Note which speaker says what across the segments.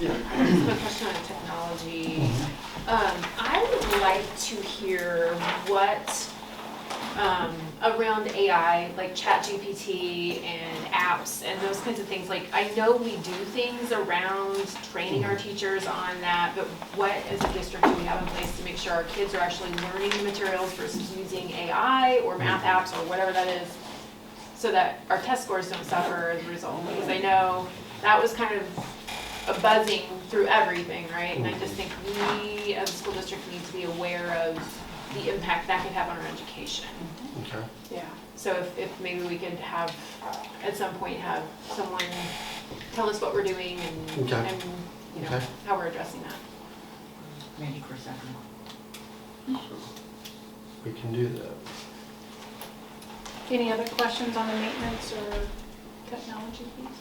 Speaker 1: Yeah.
Speaker 2: I just have a question on technology. I would like to hear what around AI, like ChatGPT and apps and those kinds of things. Like, I know we do things around training our teachers on that, but what as a district do we have in place to make sure our kids are actually learning the materials versus using AI or math apps or whatever that is, so that our test scores don't suffer as a result? Because I know that was kind of a buzzing through everything, right? And I just think we as a school district need to be aware of the impact that could have on our education.
Speaker 1: Okay.
Speaker 2: Yeah. So if maybe we could have, at some point, have someone tell us what we're doing and,
Speaker 1: Okay.
Speaker 2: and you know,
Speaker 1: Okay.
Speaker 2: how we're addressing that.
Speaker 3: Ready for a second.
Speaker 1: We can do that.
Speaker 4: Any other questions on the maintenance or technology piece?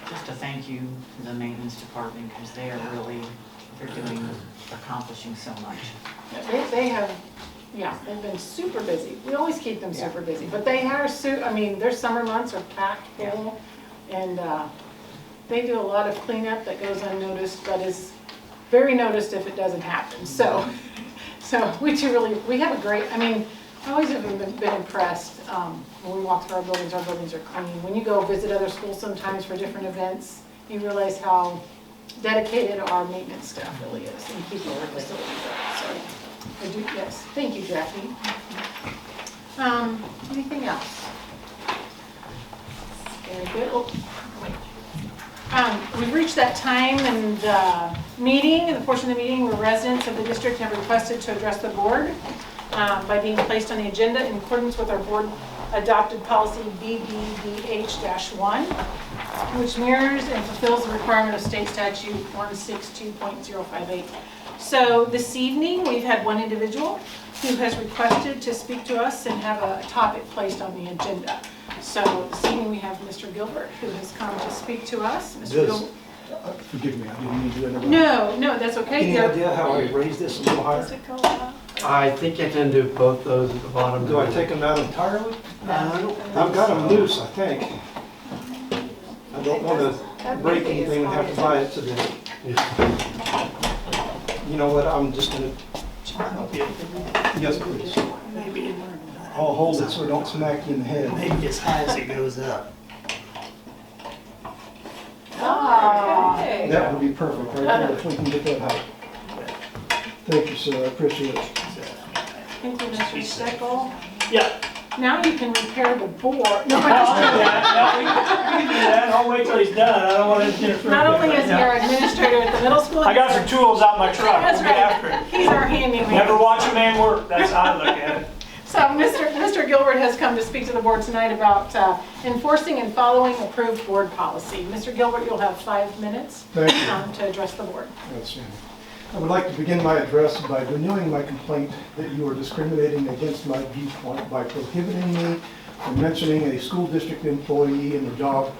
Speaker 3: Just to thank you, the maintenance department, because they are really, accomplishing so much.
Speaker 4: They have, yeah, they've been super busy. We always keep them super busy, but they are, I mean, their summer months are packed full, and they do a lot of cleanup that goes unnoticed, but is very noticed if it doesn't happen. So we have a great, I mean, I always have been impressed when we walk through our buildings are clean. When you go visit other schools sometimes for different events, you realize how dedicated our maintenance staff really is and keeping our facilities up. So I do, yes. Thank you, Jackie. Anything else? Very good. Oh, wait. We've reached that time and the portion of the meeting where residents of the district have requested to address the board by being placed on the agenda in accordance with our board adopted policy BBDH-1, which mirrors and fulfills the requirement of state statute 162.058. So this evening, we've had one individual who has requested to speak to us and have a topic placed on the agenda. So this evening, we have Mr. Gilbert, who has come to speak to us. Mr. Gilbert.
Speaker 5: Forgive me, I didn't mean to interrupt.
Speaker 4: No, that's okay.
Speaker 5: Any idea how I raise this a little higher?
Speaker 4: Does it go up?
Speaker 1: I think you can do both those at the bottom.
Speaker 5: Do I take them out entirely?
Speaker 1: I don't
Speaker 5: I've got them loose, I think. I don't want to break anything and have to buy it today. You know what, I'm just going to... Yes, please.
Speaker 6: Maybe,
Speaker 5: I'll hold it so I don't smack you in the head.
Speaker 6: maybe as high as it goes up.
Speaker 4: Okay.
Speaker 5: That would be perfect right there if we can get that height. Thank you, sir, I appreciate it.
Speaker 4: Thank you, Mr. Steckel.
Speaker 6: Yeah.
Speaker 4: Now you can repair the board. No,
Speaker 6: I'll do that. We can do that. I'll wait till he's done. I don't want to interfere.
Speaker 4: Not only
Speaker 6: with
Speaker 4: is he
Speaker 6: it.
Speaker 4: our administrator at the middle school.
Speaker 6: I got some tools out my truck.
Speaker 4: That's
Speaker 6: We'll get after
Speaker 4: right.
Speaker 6: it.
Speaker 4: He's our handyman.
Speaker 6: Never watch a man work. That's how I look at it.
Speaker 4: So Mr. Gilbert has come to speak to the board tonight about enforcing and following approved board policy. Mr. Gilbert, you'll have 5 minutes
Speaker 5: Thank you.
Speaker 4: to address the board.
Speaker 5: Outstanding. I would like to begin my address by renewing my complaint that you are discriminating against my viewpoint by prohibiting me from mentioning a school district employee and their job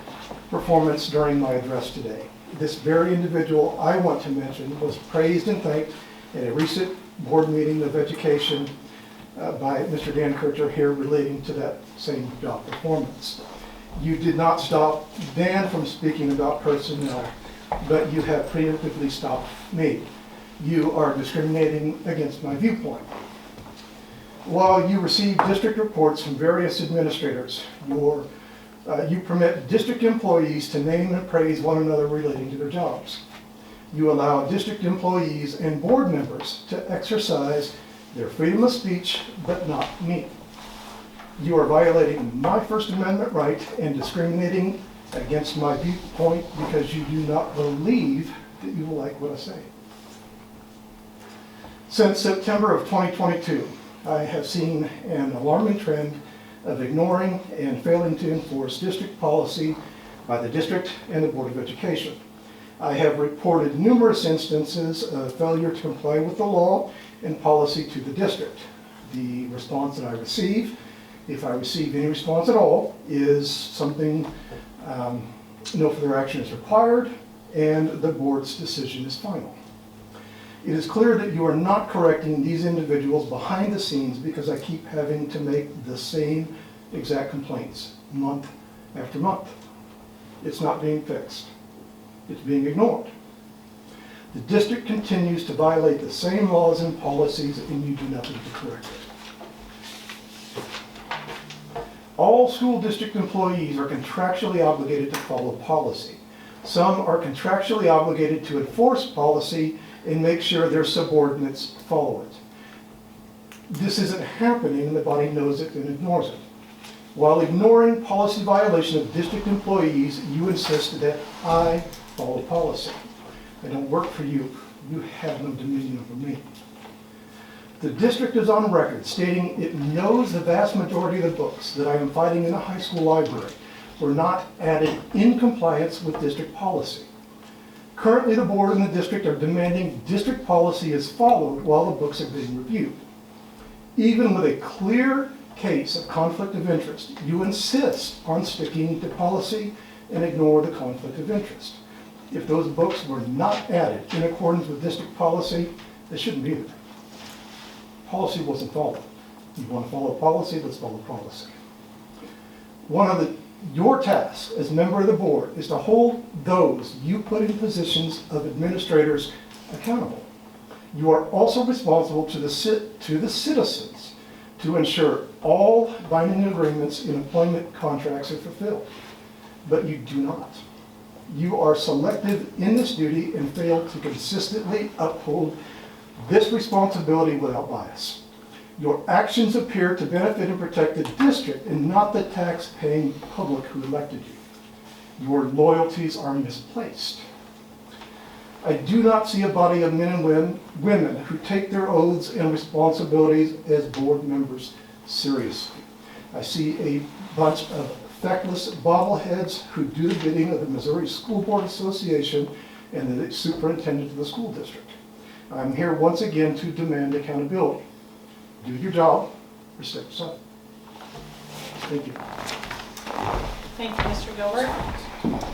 Speaker 5: performance during my address today. This very individual I want to mention was praised and thanked at a recent board meeting of education by Mr. Dan Kircher here relating to that same job performance. You did not stop Dan from speaking about personnel, but you have preemptively stopped me. You are discriminating against my viewpoint. While you receive district reports from various administrators, you permit district employees to name and praise one another relating to their jobs. You allow district employees and board members to exercise their freedom of speech, but not me. You are violating my First Amendment right and discriminating against my viewpoint because you do not believe that you will like what I say. Since September of 2022, I have seen an alarming trend of ignoring and failing to enforce district policy by the district and the Board of Education. I have reported numerous instances of failure to comply with the law and policy to the district. The response that I receive, if I receive any response at all, is something, no further action is required, and the board's decision is final. It is clear that you are not correcting these individuals behind the scenes because I keep having to make the same exact complaints month after month. It's not being fixed. It's being ignored. The district continues to violate the same laws and policies, and you do nothing to correct it. All school district employees are contractually obligated to follow policy. Some are contractually obligated to enforce policy and make sure their subordinates follow it. This isn't happening, and the body knows it and ignores it. While ignoring policy violation of district employees, you insist that I follow policy. I don't work for you. You have no dominion over me. The district is on record stating it knows the vast majority of the books that I am finding in a high school library were not added in compliance with district policy. Currently, the board and the district are demanding district policy is followed while the books are being reviewed. Even with a clear case of conflict of interest, you insist on sticking to policy and ignore the conflict of interest. If those books were not added in accordance with district policy, they shouldn't be there. Policy wasn't followed. You want to follow policy, let's follow policy. One of your tasks as member of the board is to hold those you put in positions of administrators accountable. You are also responsible to the citizens to ensure all binding agreements in employment contracts are fulfilled. But you do not. You are selective in this duty and fail to consistently uphold this responsibility without bias. Your actions appear to benefit and protect the district and not the tax-paying public who elected you. Your loyalties are misplaced. I do not see a body of men and women who take their oaths and responsibilities as board members seriously. I see a bunch of feckless bobbleheads who do the bidding of the Missouri School Board Association and the superintendent of the school district. I'm here once again to demand accountability. Do your job or step aside. Thank you.
Speaker 4: Thank you, Mr. Gilbert.